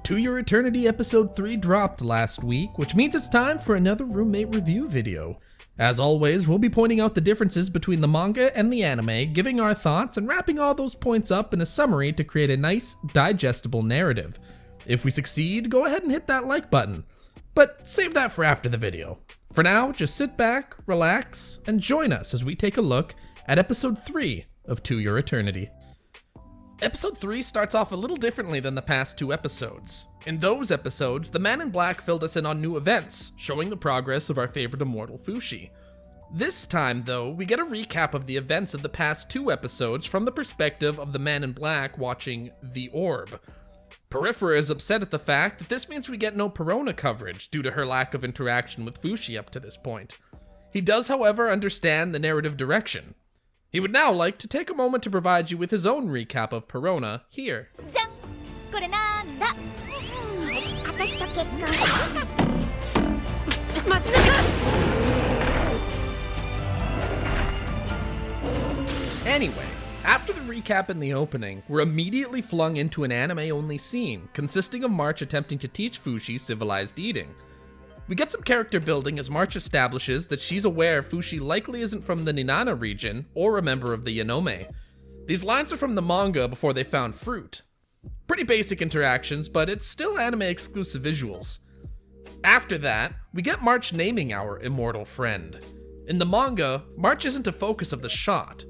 To Your Eternity Episode 3 dropped last week, which means it's time for another roommate review video. As always, we'll be pointing out the differences between the manga and the anime, giving our thoughts, and wrapping all those points up in a summary to create a nice, digestible narrative. If we succeed, go ahead and hit that like button. But save that for after the video. For now, just sit back, relax, and join us as we take a look at Episode 3 of To Your Eternity. Episode 3 starts off a little differently than the past two episodes. In those episodes, the Man in Black filled us in on new events, showing the progress of our favorite immortal Fushi. This time, though, we get a recap of the events of the past two episodes from the perspective of the Man in Black watching The Orb. Porifera is upset at the fact that this means we get no Perona coverage due to her lack of interaction with Fushi up to this point. He does, however, understand the narrative direction. He would now like to take a moment to provide you with his own recap of Perona here. Anyway, after the recap in the opening, we're immediately flung into an anime-only scene, consisting of March attempting to teach Fushi civilized eating. We get some character building as March establishes that she's aware Fushi likely isn't from the Ninana region or a member of the Yanome. These lines are from the manga before they found fruit. Pretty basic interactions, but it's still anime-exclusive visuals. After that, we get March naming our immortal friend. In the manga, March isn't a focus of the shot.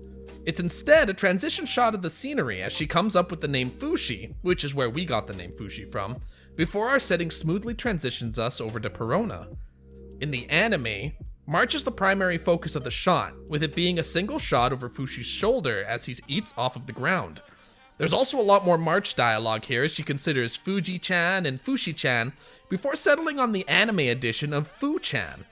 It's instead a transition shot of the scenery as she comes up with the name Fushi, which is where we got the name Fushi from, before our setting smoothly transitions us over to Perona. In the anime, March is the primary focus of the shot, with it being a single shot over Fushi's shoulder as he eats off of the ground. There's also a lot more March dialogue here as she considers Fuji-chan and Fushi-chan before settling on the anime edition of Fu-chan.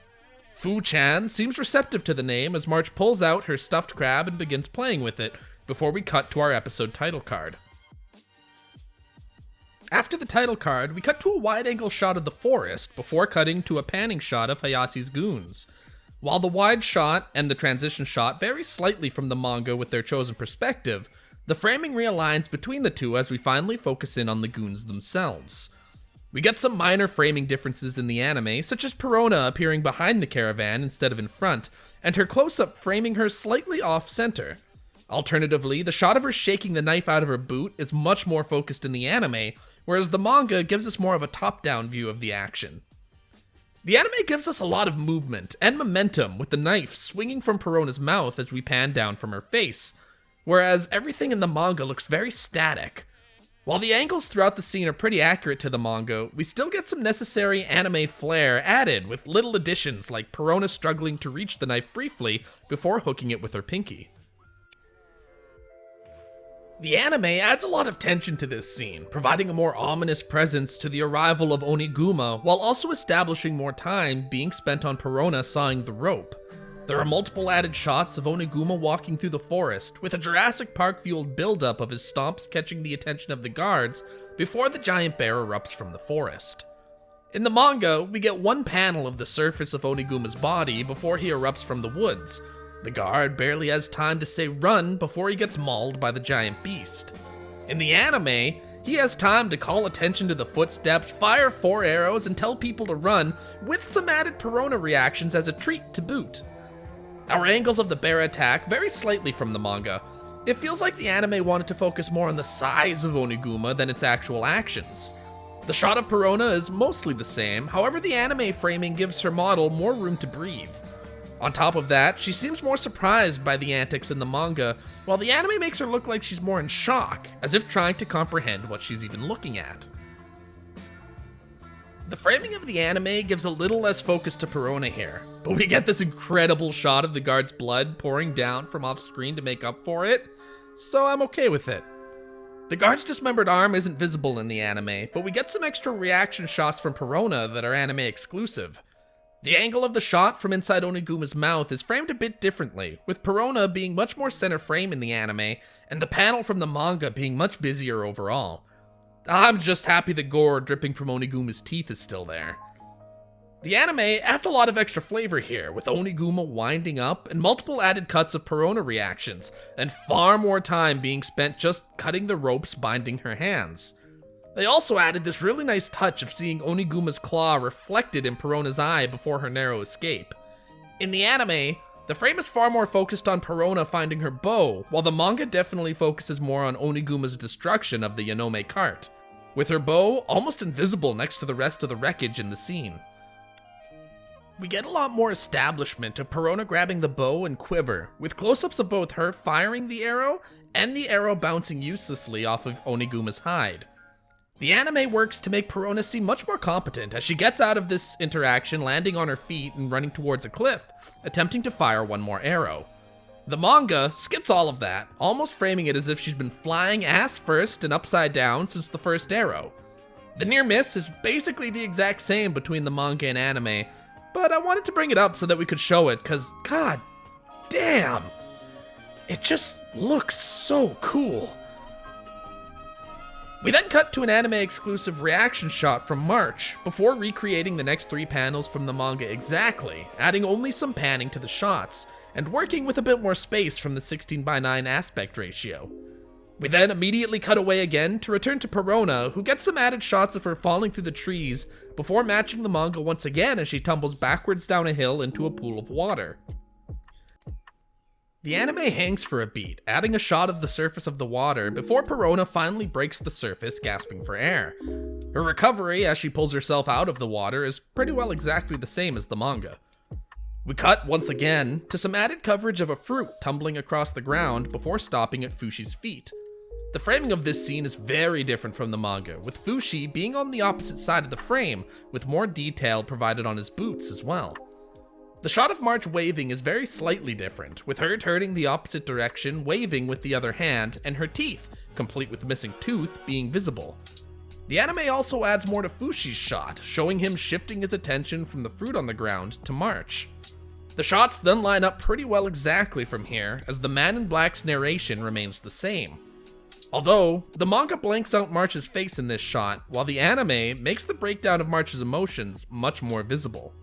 Fu-chan seems receptive to the name as March pulls out her stuffed crab and begins playing with it, before we cut to our episode title card. After the title card, we cut to a wide-angle shot of the forest before cutting to a panning shot of Hayasi's goons. While the wide shot and the transition shot vary slightly from the manga with their chosen perspective, the framing realigns between the two as we finally focus in on the goons themselves. We get some minor framing differences in the anime, such as Perona appearing behind the caravan instead of in front, and her close-up framing her slightly off-center. Alternatively, the shot of her shaking the knife out of her boot is much more focused in the anime, whereas the manga gives us more of a top-down view of the action. The anime gives us a lot of movement and momentum with the knife swinging from Perona's mouth as we pan down from her face, whereas everything in the manga looks very static. While the angles throughout the scene are pretty accurate to the manga, we still get some necessary anime flair added with little additions like Perona struggling to reach the knife briefly before hooking it with her pinky. The anime adds a lot of tension to this scene, providing a more ominous presence to the arrival of Oniguma while also establishing more time being spent on Perona sawing the rope. There are multiple added shots of Oniguma walking through the forest, with a Jurassic Park-fueled build-up of his stomps catching the attention of the guards before the giant bear erupts from the forest. In the manga, we get one panel of the surface of Oniguma's body before he erupts from the woods. The guard barely has time to say run before he gets mauled by the giant beast. In the anime, he has time to call attention to the footsteps, fire 4 arrows, and tell people to run, with some added Perona reactions as a treat to boot. Our angles of the bear attack vary slightly from the manga. It feels like the anime wanted to focus more on the size of Oniguma than its actual actions. The shot of Perona is mostly the same, however the anime framing gives her model more room to breathe. On top of that, she seems more surprised by the antics in the manga, while the anime makes her look like she's more in shock, as if trying to comprehend what she's even looking at. The framing of the anime gives a little less focus to Perona here, but we get this incredible shot of the guard's blood pouring down from off-screen to make up for it, so I'm okay with it. The guard's dismembered arm isn't visible in the anime, but we get some extra reaction shots from Perona that are anime exclusive. The angle of the shot from inside Oniguma's mouth is framed a bit differently, with Perona being much more center frame in the anime, and the panel from the manga being much busier overall. I'm just happy the gore dripping from Oniguma's teeth is still there. The anime adds a lot of extra flavor here, with Oniguma winding up and multiple added cuts of Perona reactions, and far more time being spent just cutting the ropes binding her hands. They also added this really nice touch of seeing Oniguma's claw reflected in Perona's eye before her narrow escape. In the anime, the frame is far more focused on Perona finding her bow, while the manga definitely focuses more on Oniguma's destruction of the Yanome cart, with her bow almost invisible next to the rest of the wreckage in the scene. We get a lot more establishment of Perona grabbing the bow and quiver, with close-ups of both her firing the arrow and the arrow bouncing uselessly off of Oniguma's hide. The anime works to make Perona seem much more competent as she gets out of this interaction landing on her feet and running towards a cliff, attempting to fire one more arrow. The manga skips all of that, almost framing it as if she's been flying ass first and upside down since the first arrow. The near miss is basically the exact same between the manga and anime, but I wanted to bring it up so that we could show it, cause god damn, it just looks so cool. We then cut to an anime-exclusive reaction shot from March, before recreating the next 3 panels from the manga exactly, adding only some panning to the shots, and working with a bit more space from the 16:9 aspect ratio. We then immediately cut away again to return to Perona, who gets some added shots of her falling through the trees, before matching the manga once again as she tumbles backwards down a hill into a pool of water. The anime hangs for a beat, adding a shot of the surface of the water before Perona finally breaks the surface, gasping for air. Her recovery as she pulls herself out of the water is pretty well exactly the same as the manga. We cut, once again, to some added coverage of a fruit tumbling across the ground before stopping at Fushi's feet. The framing of this scene is very different from the manga, with Fushi being on the opposite side of the frame, with more detail provided on his boots as well. The shot of March waving is very slightly different, with her turning the opposite direction, waving with the other hand, and her teeth, complete with missing tooth, being visible. The anime also adds more to Fushi's shot, showing him shifting his attention from the fruit on the ground to March. The shots then line up pretty well exactly from here, as the Man in Black's narration remains the same. Although, the manga blanks out March's face in this shot, while the anime makes the breakdown of March's emotions much more visible.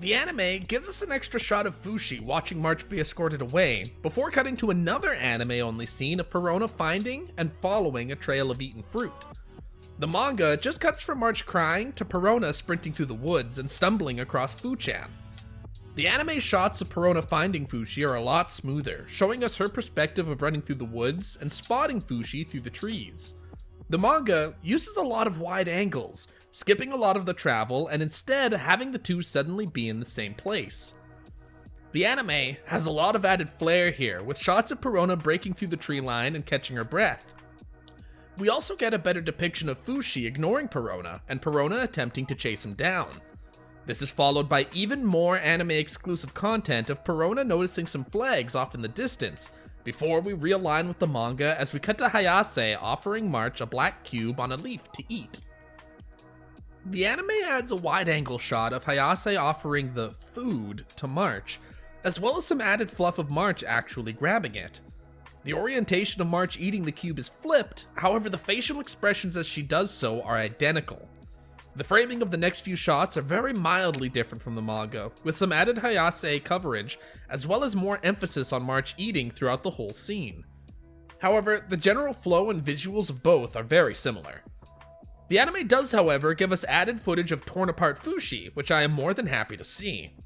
The anime gives us an extra shot of Fushi watching March be escorted away, before cutting to another anime-only scene of Perona finding and following a trail of eaten fruit. The manga just cuts from March crying to Perona sprinting through the woods and stumbling across Fuchan. The anime shots of Perona finding Fushi are a lot smoother, showing us her perspective of running through the woods and spotting Fushi through the trees. The manga uses a lot of wide angles, skipping a lot of the travel and instead having the two suddenly be in the same place. The anime has a lot of added flair here, with shots of Perona breaking through the tree line and catching her breath. We also get a better depiction of Fushi ignoring Perona, and Perona attempting to chase him down. This is followed by even more anime-exclusive content of Perona noticing some flags off in the distance, before we realign with the manga as we cut to Hayase offering March a black cube on a leaf to eat. The anime adds a wide-angle shot of Hayase offering the food to March, as well as some added fluff of March actually grabbing it. The orientation of March eating the cube is flipped, however the facial expressions as she does so are identical. The framing of the next few shots are very mildly different from the manga, with some added Hayase coverage, as well as more emphasis on March eating throughout the whole scene. However, the general flow and visuals of both are very similar. The anime does, however, give us added footage of torn apart Fushi, which I am more than happy to see.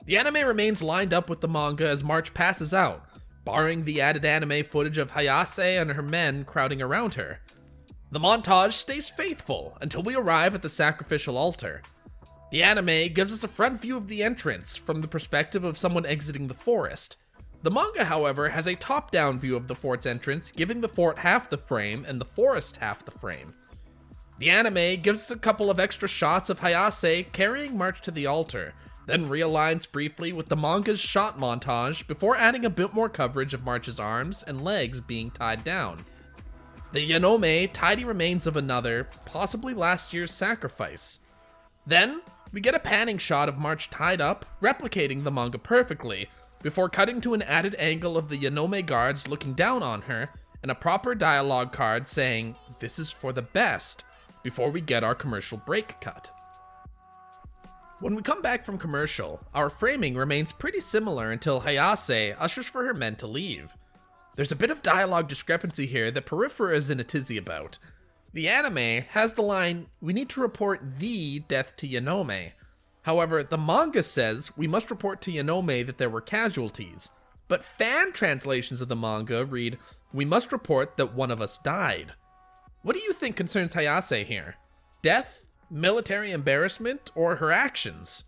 The anime remains lined up with the manga as March passes out, barring the added anime footage of Hayase and her men crowding around her. The montage stays faithful until we arrive at the sacrificial altar. The anime gives us a front view of the entrance from the perspective of someone exiting the forest. The manga, however, has a top-down view of the fort's entrance, giving the fort half the frame and the forest half the frame. The anime gives us a couple of extra shots of Hayase carrying March to the altar, then realigns briefly with the manga's shot montage before adding a bit more coverage of March's arms and legs being tied down. The Yanome tidy remains of another, possibly last year's sacrifice. Then, we get a panning shot of March tied up, replicating the manga perfectly, before cutting to an added angle of the Yanome guards looking down on her, and a proper dialogue card saying, "This is for the best," before we get our commercial break cut. When we come back from commercial, our framing remains pretty similar until Hayase ushers for her men to leave. There's a bit of dialogue discrepancy here that Porifera is in a tizzy about. The anime has the line, "We need to report the death to Yanome." However, the manga says we must report to Yanome that there were casualties. But fan translations of the manga read, "We must report that one of us died." What do you think concerns Hayase here? Death, military embarrassment, or her actions?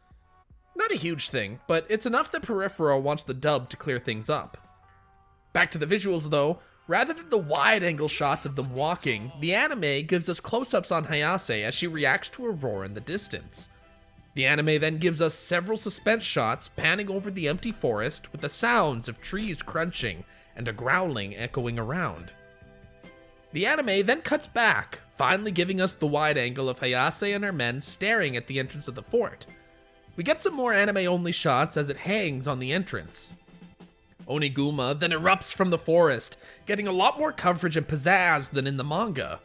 Not a huge thing, but it's enough that Porifera wants the dub to clear things up. Back to the visuals though, rather than the wide-angle shots of them walking, the anime gives us close-ups on Hayase as she reacts to a roar in the distance. The anime then gives us several suspense shots panning over the empty forest with the sounds of trees crunching and a growling echoing around. The anime then cuts back, finally giving us the wide angle of Hayase and her men staring at the entrance of the fort. We get some more anime-only shots as it hangs on the entrance. Oniguma then erupts from the forest, getting a lot more coverage and pizzazz than in the manga.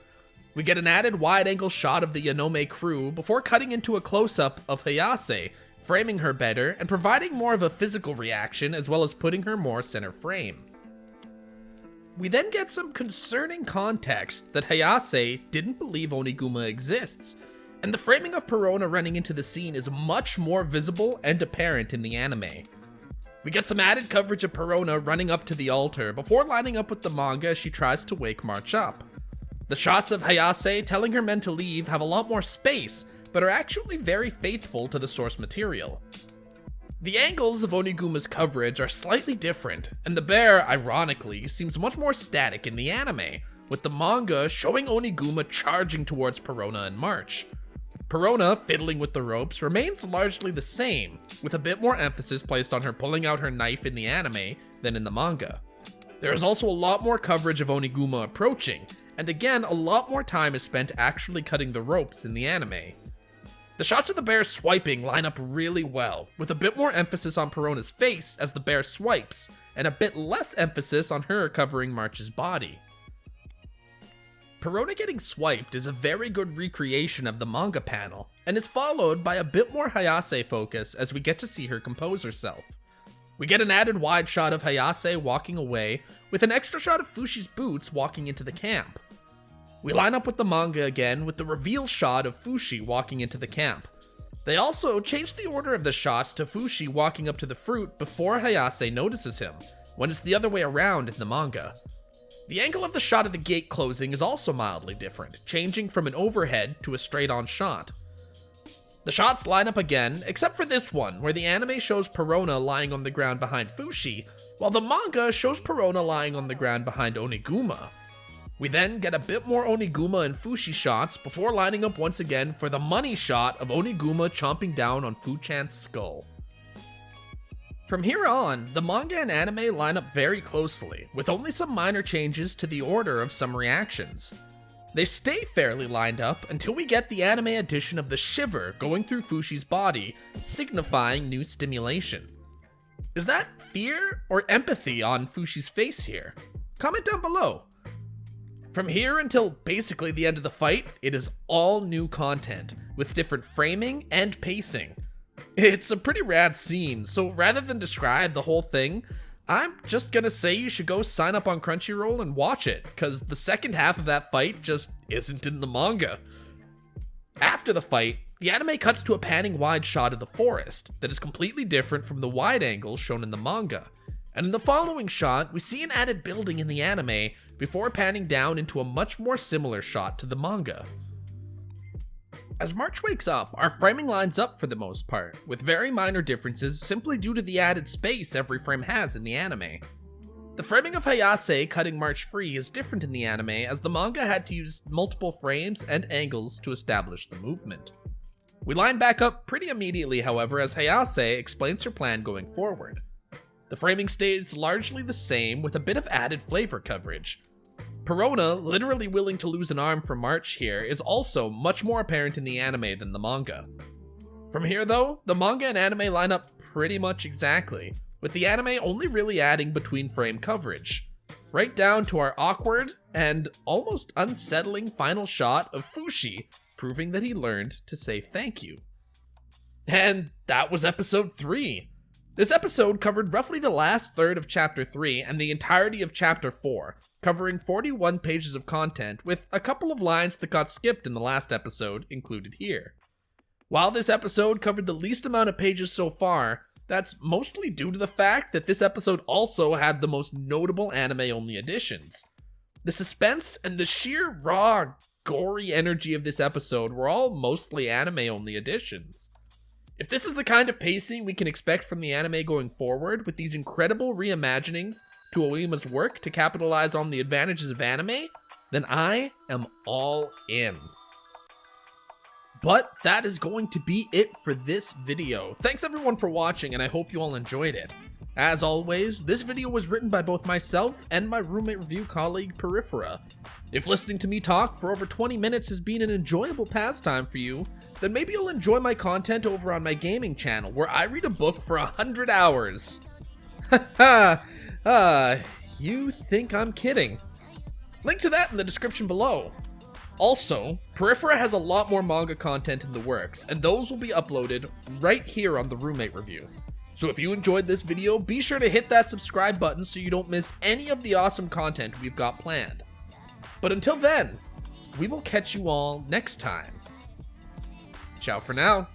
We get an added wide-angle shot of the Yanome crew before cutting into a close-up of Hayase, framing her better and providing more of a physical reaction as well as putting her more center frame. We then get some concerning context that Hayase didn't believe Oniguma exists, and the framing of Perona running into the scene is much more visible and apparent in the anime. We get some added coverage of Perona running up to the altar before lining up with the manga as she tries to wake March up. The shots of Hayase telling her men to leave have a lot more space, but are actually very faithful to the source material. The angles of Oniguma's coverage are slightly different, and the bear, ironically, seems much more static in the anime, with the manga showing Oniguma charging towards Perona and March. Perona, fiddling with the ropes, remains largely the same, with a bit more emphasis placed on her pulling out her knife in the anime than in the manga. There is also a lot more coverage of Oniguma approaching, and again, a lot more time is spent actually cutting the ropes in the anime. The shots of the bear swiping line up really well, with a bit more emphasis on Perona's face as the bear swipes, and a bit less emphasis on her covering March's body. Perona getting swiped is a very good recreation of the manga panel, and is followed by a bit more Hayase focus as we get to see her compose herself. We get an added wide shot of Hayase walking away, with an extra shot of Fushi's boots walking into the camp. We line up with the manga again with the reveal shot of Fushi walking into the camp. They also changed the order of the shots to Fushi walking up to the fruit before Hayase notices him, when it's the other way around in the manga. The angle of the shot of the gate closing is also mildly different, changing from an overhead to a straight-on shot. The shots line up again, except for this one, where the anime shows Perona lying on the ground behind Fushi, while the manga shows Perona lying on the ground behind Oniguma. We then get a bit more Oniguma and Fushi shots before lining up once again for the money shot of Oniguma chomping down on Fu-chan's skull. From here on, the manga and anime line up very closely, with only some minor changes to the order of some reactions. They stay fairly lined up until we get the anime edition of the shiver going through Fushi's body, signifying new stimulation. Is that fear or empathy on Fushi's face here? Comment down below. From here until basically the end of the fight, it is all new content, with different framing and pacing. It's a pretty rad scene, so rather than describe the whole thing, I'm just gonna say you should go sign up on Crunchyroll and watch it, cause the second half of that fight just isn't in the manga. After the fight, the anime cuts to a panning wide shot of the forest that is completely different from the wide angle shown in the manga. And in the following shot, we see an added building in the anime before panning down into a much more similar shot to the manga. As March wakes up, our framing lines up for the most part, with very minor differences simply due to the added space every frame has in the anime. The framing of Hayase cutting March free is different in the anime as the manga had to use multiple frames and angles to establish the movement. We line back up pretty immediately, however, as Hayase explains her plan going forward. The framing stays largely the same with a bit of added flavor coverage. Perona, literally willing to lose an arm for March here, is also much more apparent in the anime than the manga. From here though, the manga and anime line up pretty much exactly, with the anime only really adding between frame coverage, right down to our awkward and almost unsettling final shot of Fushi proving that he learned to say thank you. And that was episode 3. This episode covered roughly the last third of Chapter 3 and the entirety of Chapter 4, covering 41 pages of content, with a couple of lines that got skipped in the last episode included here. While this episode covered the least amount of pages so far, that's mostly due to the fact that this episode also had the most notable anime-only additions. The suspense and the sheer raw, gory energy of this episode were all mostly anime-only additions. If this is the kind of pacing we can expect from the anime going forward, with these incredible reimaginings to Oima's work to capitalize on the advantages of anime, then I am all in. But that is going to be it for this video. Thanks everyone for watching, and I hope you all enjoyed it. As always, this video was written by both myself and my roommate review colleague Porifera. If listening to me talk for over 20 minutes has been an enjoyable pastime for you, then maybe you'll enjoy my content over on my gaming channel, where I read a book for 100 hours. Haha, you think I'm kidding. Link to that in the description below. Also, Porifera has a lot more manga content in the works, and those will be uploaded right here on the Roommate Review. So if you enjoyed this video, be sure to hit that subscribe button so you don't miss any of the awesome content we've got planned. But until then, we will catch you all next time. Ciao for now.